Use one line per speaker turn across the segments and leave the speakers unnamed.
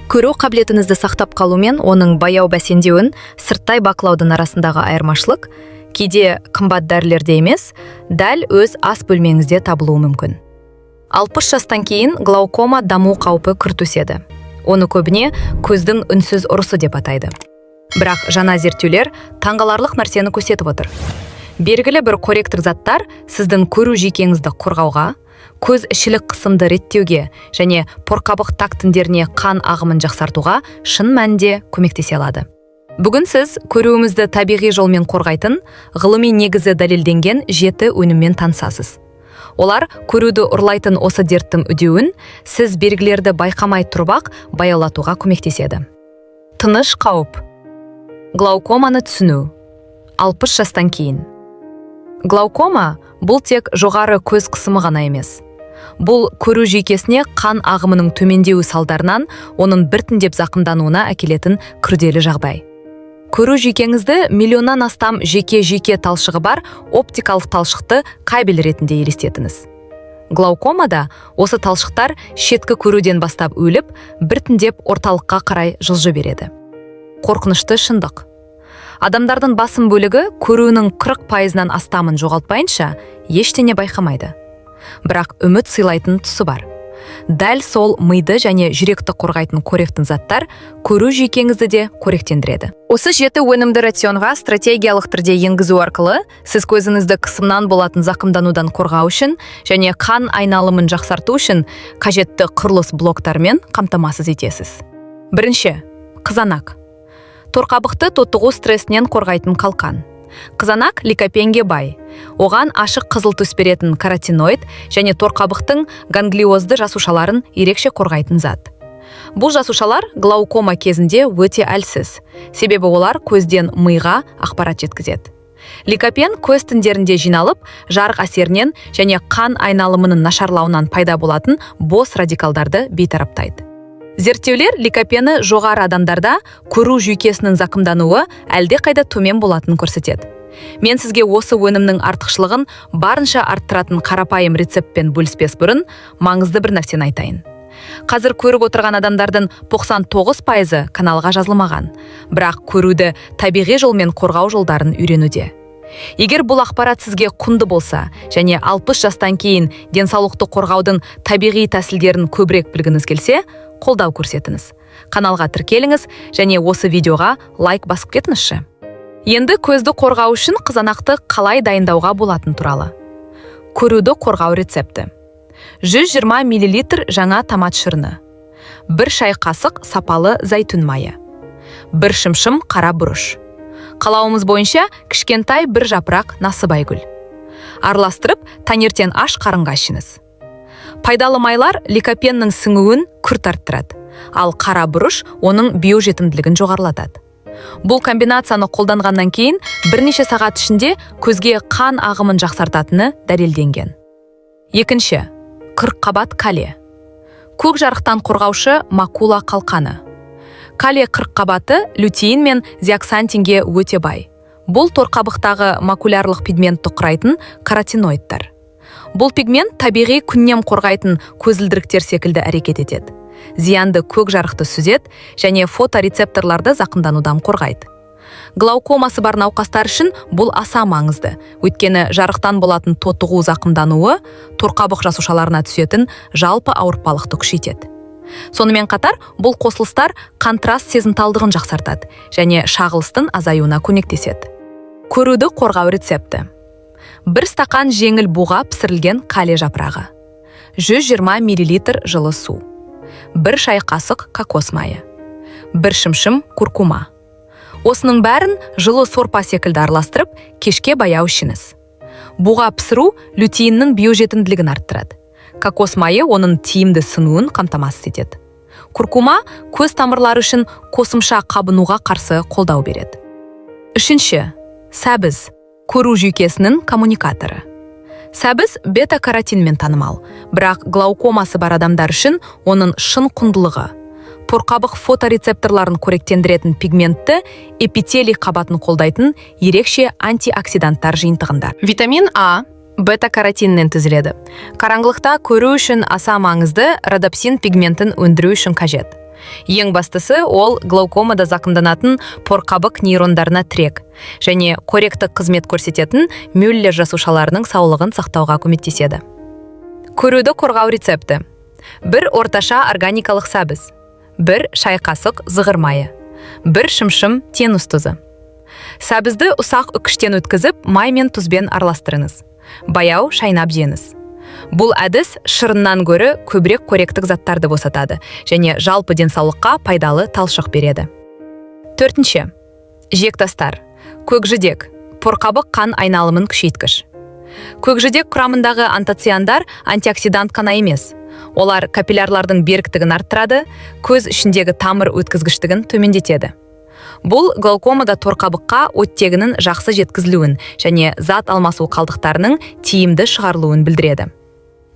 Көру қабілетіңізді сақтап қалу мен оның баяу бәсеңдеуін сырттай бақылаудың арасындағы айырмашылық кейде қымбат дәрілерде емес, дәл өз ас бөлмеңізде табылуы мүмкін. 60 жастан кейін глаукома даму қаупі күрт өседі. Оны көбіне көздің үнсіз ұрысы деп атайды. Бірақ жаңа зерттеулер таңғаларлық нәрсені көрсетіп отыр. Белгілі бір корректор заттар сіздің көру жүйкеңізді қорғауға, көз ішілік қысымды реттеуге және порқабық тақ тіндеріне қан ағымын жақсартуға шын мәнінде көмектесе алады. Бүгін сіз көруімізді табиғи жолмен қорғайтын, ғылыми негізі дәлелденген 7 өніммен танысасыз. Олар көруді ұрлайтын осы дерттің үдеуін сіз белгілерді байқамай тұрып-ақ баяулатуға көмектеседі. Тыныш қауіп. Глаукоманы түсіну. 60 жастан кейін. Глаукома бұл тек жоғары көз қысымы ғана емес. Бұл көру жүйкесіне қан ағымының төмендеуі салдарынан оның біртіндеп зақымдануына әкелетін күрделі жағдай. Көру жүйкеңізді миллионнан астам жеке талшығы бар оптикалық талшықты кабель ретінде елестетіңіз. Глаукомада осы талшықтар шеткі көруден бастап өліп, біртіндеп орталыққа қарай жылжы береді. Қорқынышты шындық. Адамдардың басым бөлігі көруінің 40%-нан астамын жоғалтпайынша ештеңе байқамайды. Бірақ үміт сыйлайтын тұсы бар. Дәл сол миды және жүректі қорғайтын қоректін заттар көру жүйкеңізді де қоректендіреді. Осы 7 өнімді рационға стратегиялық түрде енгізу арқылы сіз көзіңізді қысымнан болатын зақымданудан қорғау үшін және қан айналымын жақсарту үшін қажетті құрылыс блоктармен қамтамасыз етесіз. Бірінші, қызанақ. Торқабықты тотығу стрессінен қорғайтын қалқан. Қызанақ ликопенге бай. Оған ашық қызыл түс беретін каротиноид және торқабықтың ганглиозды жасушаларын ерекше қорғайтын зат. Бұл жасушалар глаукома кезінде өте әлсіз, себебі олар көзден миға ақпарат жеткізеді. Ликопен көз тіндерінде жиналып, жарық әсерінен және қан айналымының нашарлауынан пайда болатын бос радикалдарды бейтараптайды. Зерттеулер ликопені жоғары адамдарда көру жүйкесінің зақымдануы әлде қайда төмен болатынын көрсетеді. Мен сізге осы өнімнің артықшылығын барынша арттыратын қарапайым рецептпен бөліспес бұрын маңызды бір нәрсені айтайын. Қазір көріп отырған адамдардың 99% каналға жазылмаған, бірақ көруді табиғи жолмен қорғау жолдарын үйренуде. Егер бұл ақпарат сізге құнды болса және 60 жастан кейін денсаулықты қорғаудың табиғи тәсілдерін көбірек білгіңіз келсе, қолдау көрсетіңіз. Каналға тіркеліңіз және осы видеоға лайк басып кетіңізші. Енді көзді қорғау үшін қызанақты қалай дайындауға болатын туралы. Көруді қорғау рецепті. 120 мл жаңа томат шырыны. 1 шай қасық сапалы зәйтүн майы. 1 шымшым қара бұрыш. Қалауымыз бойынша кішкентай 1 жапырақ насыбайгүл. Араластырып, таңертең аш қарынға ішіңіз. Пайдалы майлар ликопеннің сіңуін күрт арттырады, ал қара бұрыш оның биожетімділігін жоғарылатады. Бұл комбинацияны қолданғаннан кейін бірнеше сағат ішінде көзге қан ағымын жақсартатыны дәлелденген. Екінші, қырыққабат калий. Көк жарықтан қорғаушы макула қалқаны. Калий қырыққабаты лютеин мен зеаксантинге өте бай. Бұл торқабықтағы макулярлық пигментті құрайтын каротиноидтар. Бұл пигмент табиғи күннен қорғайтын көзілдіріктер секілді әрекет етеді. Зиянды көк жарықты сүзеді және фоторецепторларды зақымданудан қорғайды. Глаукомасы бар науқастар үшін бұл аса маңызды, өйткені жарықтан болатын тотығу зақымдануы торқабық жасушаларына түсетін жалпы ауыртпалықты күшейтеді. Сонымен қатар, бұл қосылыстар контраст сезімталдығын жақсартады және шағылыстың азаюына көмектеседі. Көруді қорғау рецепті. 1 стақан жеңіл буға пісірілген калий жапырағы. 120 мл жылы су. 1 шай қасық кокос майы. 1 шымшым куркума. Осының бәрін жылы сорпа секілді араластырып, кешке баяу ішіңіз. Буға пісіру лютеиннің биожетімділігін арттырады. Кокос майы оның тиімді сынуын қамтамасыз етеді. Куркума көз тамырлары үшін қосымша қабынуға қарсы қолдау береді. Үшінші, сәбіз. Көру жүйкесінің коммуникаторы. Сәбіз бета-каротинмен танымал, бірақ глаукомасы бар адамдар үшін оның шын құндылығы. Торқабық фоторецепторларын қоректендіретін пигментті эпителий қабатын қолдайтын ерекше антиоксиданттар жиынтығында. Витамин А бета-каротиннен түзіледі. Қараңғылықта көру үшін аса маңызды родопсин пигментін өндіру үшін қажет. Ең бастысы ол глаукомада зақымданатын порқабық нейрондарына тірек және корректі қызмет көрсететін Мюллер жасушаларының саулығын сақтауға көмектеседі. Көруді қорғау рецепті: 1 орташа органикалық сәбіз, 1 шай қасық зығыр майы, 1 шымшым теңіз тұзы. Сәбізді ұсақ үкіштен өткізіп, май мен тұзбен араластырыңыз. Баяу шайнап жеңіз. Бұл әдіс шырыннан гөрі көбірек корректік заттарды босатады және жалпы денсаулыққа пайдалы талшық береді. 4. Жектастар: көкжидек, порқабық қан айналымын күшейткіш. Көкжидек құрамындағы антоциандар антиоксидант қана емес. Олар капиллярлардың беріктігін арттырады, көз ішіндегі тамыр өткізгіштігін төмендетеді. Бұл глаукомада торқабыққа оттегінің жақсы жеткізілуін және зат алмасу қалдықтарының тиімді шығарылуын білдіреді.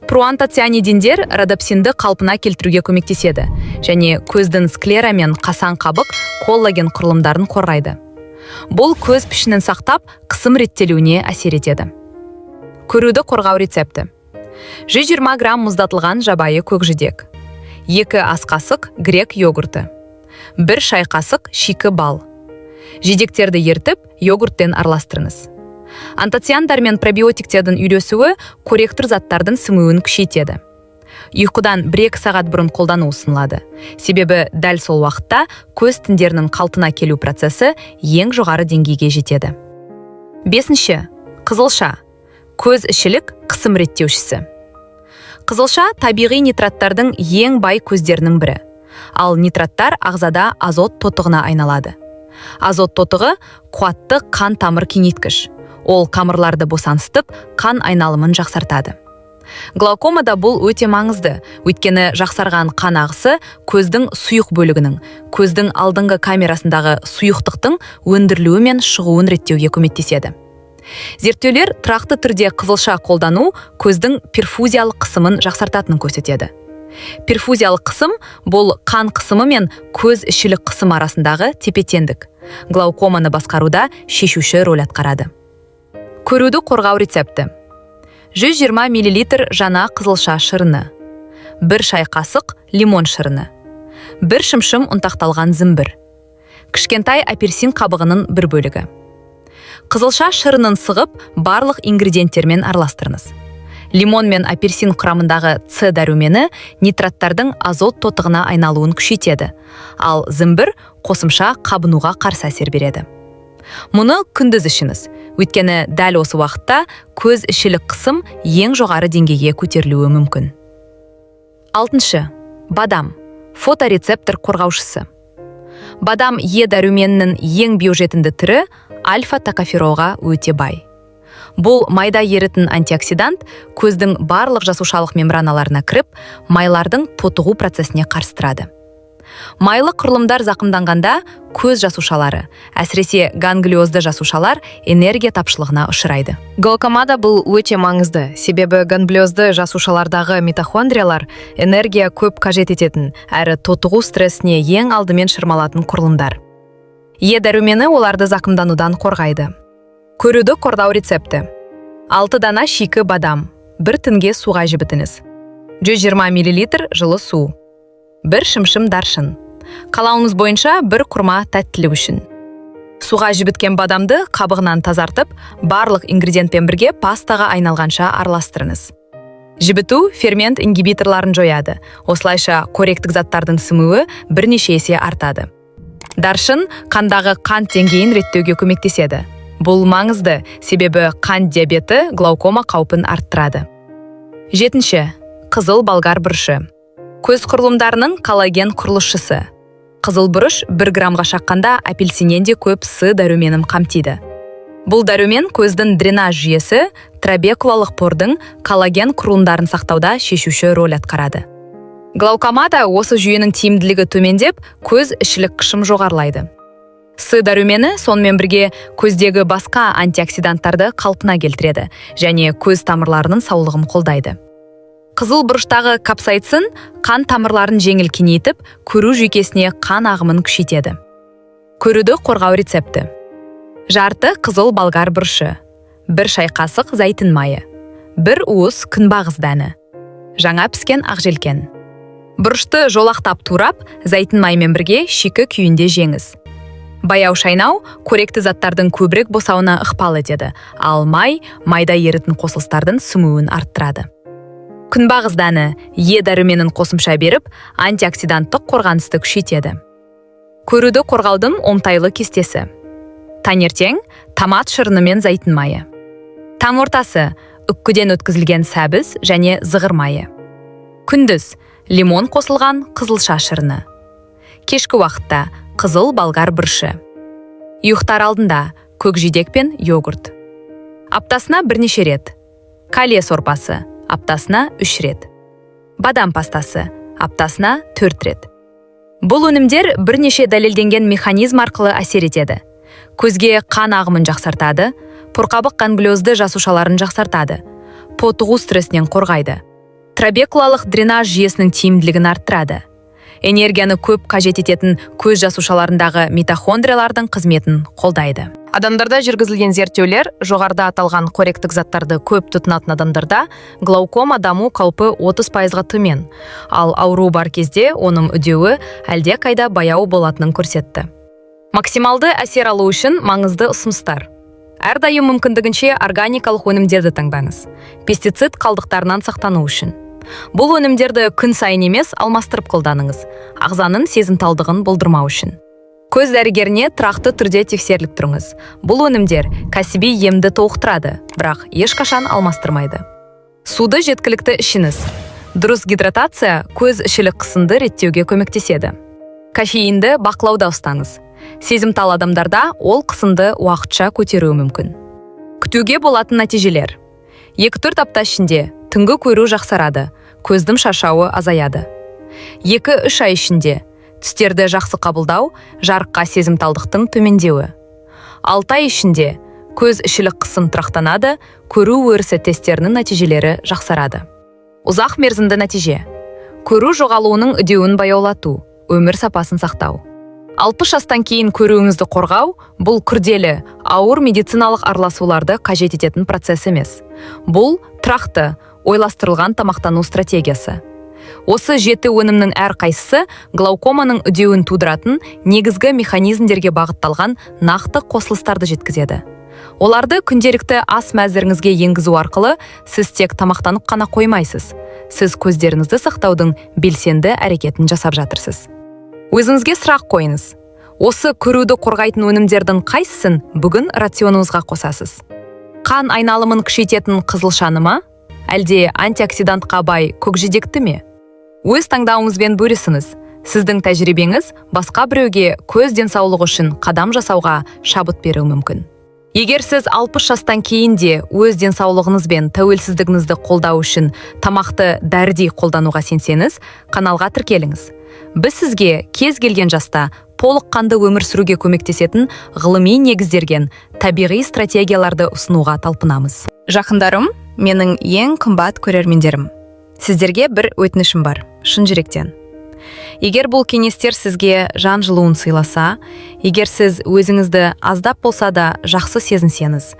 Пруантоцианидиндер родопсинді қалпына келтіруге көмектеседі және көздің склера мен қасан қабық коллаген құрылымдарын қорғайды. Бұл көз пішінін сақтап, қысым реттелуіне әсер етеді. Көруді қорғау рецепті: 120 грамм мұздатылған жабайы көкжидек, 2 ас қасық грек йогурты, 1 шай қасық шикі бал. Жидектерді ертіп, йогурттен араластырыңыз. Антоциандар мен пробиотиктердің үйлесуі корректор заттардың сіңуін күшейтеді. Ұйқыдан 1-2 сағат бұрын қолдану ұсынылады. Себебі дәл сол уақытта көз тіндерінің қалпына келу процесі ең жоғары деңгейге жетеді. 5. Қызылша: көз ішілік қысым реттеушісі. Қызылша табиғи нитраттардың ең бай көздерінің бірі. Ал нитраттар ағзада азот тотығына айналады. Азот тотығы қуатты қан тамыр кеңейткіш. Ол қамырларды босаныстып, қан айналымын жақсартады. Глаукомада бұл өте маңызды, өйткені жақсарған қан ағысы көздің сұйық бөлігінің, көздің алдыңғы камерасындағы сұйықтықтың өндірілуі мен шығуын реттеуге көмектеседі. Зерттеулер тұрақты түрде қызылша қолдану көздің перфузиялық қысымын жақсартатынын көрсетеді. Перфузиялық қысым бұл қан қысымы мен көз ішілік қысым арасындағы тепе-теңдік. Глаукоманы басқаруда шешуші рөл атқарады. Көруді қорғау рецепті: 120 мл жаңа қызылша шырыны, 1 шай қасық лимон шырыны, 1 шымшым ұнтақталған зімбір, кішкентай апельсин қабығының бір бөлігі. Қызылша шырынын сығып, барлық ингредиенттермен араластырыңыз. Лимон мен апельсин құрамындағы С дәрумені нитраттардың азот тотығына айналуын күшейтеді, ал зімбір қосымша қабынуға қарсы әсер береді. Мұны күндіз ішіңіз, өйткені дәл осы уақытта көз ішілік қысым ең жоғары деңгейге көтерілуі мүмкін. 6. Бадам, фоторецептор қорғаушысы. Бадам Е дәруменінің ең биожетінді түрі альфа-токоферолға өте бай. Бұл майда ерітін антиоксидант көздің барлық жасушалық мембраналарына кіріп, майлардың тотығу процесіне қарсы тұрады. Майлы құрылымдар зақымданғанда көз жасушалары, әсіресе ганглиозды жасушалар энергия тапшылығына ұшырайды. Глаукомада бұл өте маңызды, себебі ганглиозды жасушалардағы митохондриялар энергия көп қажет ететін, әрі тотығу стрессіне ең алдымен шырмалатын құрылымдар. Е дәрумені оларды зақымданудан қорғайды. Көруді қорғау рецепті: 6 дана шикі бадам, 1 тінге суға жібітіңіз. 120 мл жылы су, 1 шымшым даршын. Қалауыңыз бойынша 1 құрма тәттілік үшін. Суға жібіткен бадамды қабығынан тазартып, барлық ингредиентпен бірге пастаға айналғанша араластырыңыз. Жібіту фермент ингибиторларын жояды. Осылайша корректік заттардың сіңуі бірнеше есе артады. Даршын қандағы қан деңгейін реттеуге көмектеседі. Бұл маңызды, себебі қан диабеті глаукома қаупін арттырады. 7. Қызыл болгар бұрышы. Көз құрылымдарының коллаген құрылысшысы. Қызыл бұрыш 1 грамға шаққанда апельсиннен де көп С дәруменін қамтиды. Бұл дәрумен көздің дренаж жүйесі, трабекулалық пордың коллаген құрылымдарын сақтауда шешуші рөл атқарады. Глаукомада осы жүйенің тиімділігі төмендеп, көз ішілік қышым жоғарылайды. С дәрумені сонымен бірге көздегі басқа антиоксиданттарды қалпына келтіреді және көз тамырларының саулығын қолдайды. Қызыл бұрыштағы капсаицин қан тамырларын жеңіл кеңейтіп, көру жүйкесіне қан ағымын күшейтеді. Көруді қорғау рецепті: жарты қызыл болгар бұрышы, 1 шай қасық зәйтін майы, 1 уыс күнбағыс дәні, жаңа піскен ақжелкен, Бұрышты жолақтап турап, зәйтін маймен бірге шикі күйінде жеңіз. Баяу шайнау қоректі заттардың көбірек босауына ықпал етеді, ал майда ерітін қосылыстардың сүмуін арттырады. Күнбағыс дәні Е дәруменін қосымша беріп, антиоксиданттық қорғанысты күшейтеді. Көруді қорғаудың оңтайлы кестесі. Таңертең томат шырыны мен зәйтін майы. Таң ортасы үккіден өткізілген сәбіз және зығыр майы. Күндіз лимон қосылған қызылша шырыны. Кешкі уақытта қызыл болгар бұрышы. Ұйықтар алдында көкжидек пен йогурт. Аптасына бірнеше рет. Калия сорпасы аптасына 3 рет. Бадам пастасы аптасына 4 рет. Бұл өнімдер бірнеше дәлелденген механизм арқылы әсер етеді. Көзге қан ағымын жақсартады, порқабық конглиозды жасушаларын жақсартады, потығу стрессінен қорғайды. Трабекулалық дренаж жүйесінің тиімділігін арттырады. Энергияны көп қажет ететін көз жасушаларындағы митохондриялардың қызметін қолдайды. Адамдарда жүргізілген зерттеулер жоғарыда аталған қоректік заттарды көп тұтынатын адамдарда глаукома даму қаупі 30%-ға төмен, ал ауру бар кезде оның үдеуі әлде қайда баяу болатынын көрсетті. Максималды әсер алу үшін маңызды ұсыныстар. Әрдайым мүмкіндігінше органикалық өнімдерді таңдаңыз. Пестицид қалдықтарынан сақтану үшін. Бұл өнімдерді күн сайын емес, алмастырып қолданыңыз, ағзаның сезімталдығын болдырмау үшін. Көз дәрігеріне тұрақты түрде тексеріліп тұрыңыз. Бұл өнімдер кәсіби емді толықтырады, бірақ ешқашан алмастырмайды. Суды жеткілікті ішіңіз. Дұрыс гидратация көз ішілік қысымды реттеуге көмектеседі. Кофеинді бақылауда ұстаңыз. Сезімтал адамдарда ол қысымды уақытша көтеруі мүмкін. Күтуге болатын нәтижелер. 2-4 апта ішінде түнгі көру жақсарады, көздің шаршауы азаяды. 2-3 ай ішінде түстерді жақсы қабылдау, жарыққа сезімталдықтың төмендеуі. 6 ай ішінде көз ішілік қысым тұрақтанады, көру өрісі тесттерінің нәтижелері жақсарады. Ұзақ мерзімді нәтиже. Көру жоғалуының үдеуін баяулату, өмір сапасын сақтау. 60 жастан кейін көруіңізді қорғау бұл күрделі, ауыр медициналық араласуларды қажет ететін процесс емес. Бұл тұрақты, ойластырылған тамақтану стратегиясы. Осы 7 өнімнің әрқайсысы глаукоманың үдеуін тудыратын негізгі механизмдерге бағытталған нақты қосылыстарды жеткізеді. Оларды күнделікті ас мәзіріңізге енгізу арқылы сіз тек тамақтанып қана қоймайсыз. Сіз көздеріңізді сақтаудың белсенді әрекетін жасап жатырсыз. Өзіңізге сұрақ қойыңыз. Осы көруді қорғайтын өнімдердің қайсысын бүгін рационыңызға қосасыз? Қан айналымын күшейтетін қызылшаны ма? Әлде антиоксидантқа бай көкжидекті ме? Өз таңдауыңызбен бөлісіңіз. Сіздің тәжірибеңіз басқа біреуге көз денсаулығы үшін қадам жасауға шабыт беруі мүмкін. Егер сіз 60 жастан кейін де өз денсаулығыңыз бен тәуелсіздігіңізді қолдау үшін тамақты дәрідей қолдануға сенсеңіз, каналға тіркеліңіз. Біз сізге кез келген жаста толыққанды өмір сүруге көмектесетін ғылыми негізделген табиғи стратегияларды ұсынуға талпынамыз. Жақындарым, менің ең қымбат көрермендерім. Сіздерге бір өтінішім бар, шын жүректен. Егер бұл кеңестер сізге жан жылуын сыйласа, егер сіз өзіңізді аздап болса да жақсы сезінсеңіз,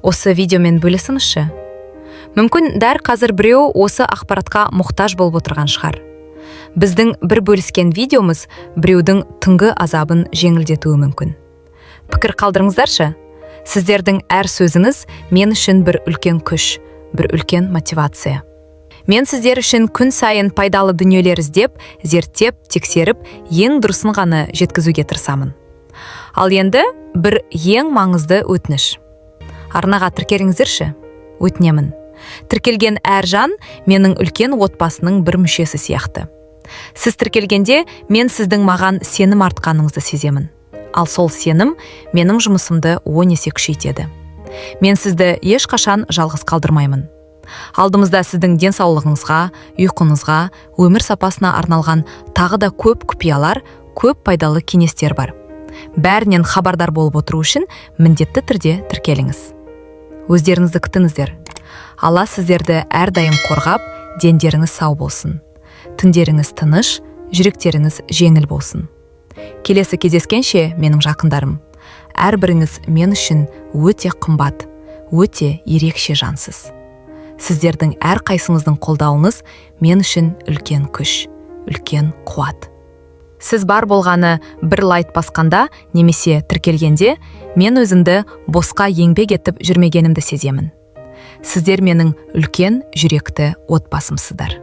осы видеомен бөлісіңізші. Мүмкін дәл қазір біреу осы ақпаратқа мұқтаж болып отырған шығар. Біздің бір бөліскен видеомыз біреудің түнгі азабын жеңілдетуі мүмкін. Пікір қалдырыңыздаршы. Сіздердің әр сөзіңіз мен үшін бір үлкен күш, бір үлкен мотивация. Мен сіздер үшін күн сайын пайдалы дүниелер іздеп, зерттеп, тексеріп, ең дұрысын ғана жеткізуге тырысамын. Ал енді бір ең маңызды өтініш. Арнаға тіркеліңіздерші, өтінемін. Тіркелген әр жан менің үлкен отбасының бір мүшесі сияқты. Сіз тіркелгенде мен сіздің маған сенім артқаныңызды сеземін. Ал сол сенім менің жұмысымды 10 есе күшейтеді. Мен сізді ешқашан жалғыз қалдырмаймын. Алдымызда сіздің денсаулығыңызға, ұйқыңызға, өмір сапасына арналған тағы да көп құпиялар, көп пайдалы кеңестер бар. Бәрінен хабардар болып отыру үшін міндетті түрде тіркеліңіз. Өздеріңізді күтіңіздер. Алла сіздерді әрдайым қорғап, дендеріңіз сау болсын. Түндеріңіз тыныш, жүректеріңіз жеңіл болсын. Келесі кездескенше, менің жақындарым, әрбіріңіз мен үшін өте қымбат, өте ерекше жансыз. Сіздердің әр қайсыңыздың қолдауыңыз мен үшін үлкен күш, үлкен қуат. Сіз бар болғаны бір лайт басқанда немесе тіркелгенде, мен өзімді босқа еңбек етіп жүрмегенімді сеземін. Сіздер менің үлкен жүректі отбасымсыздар.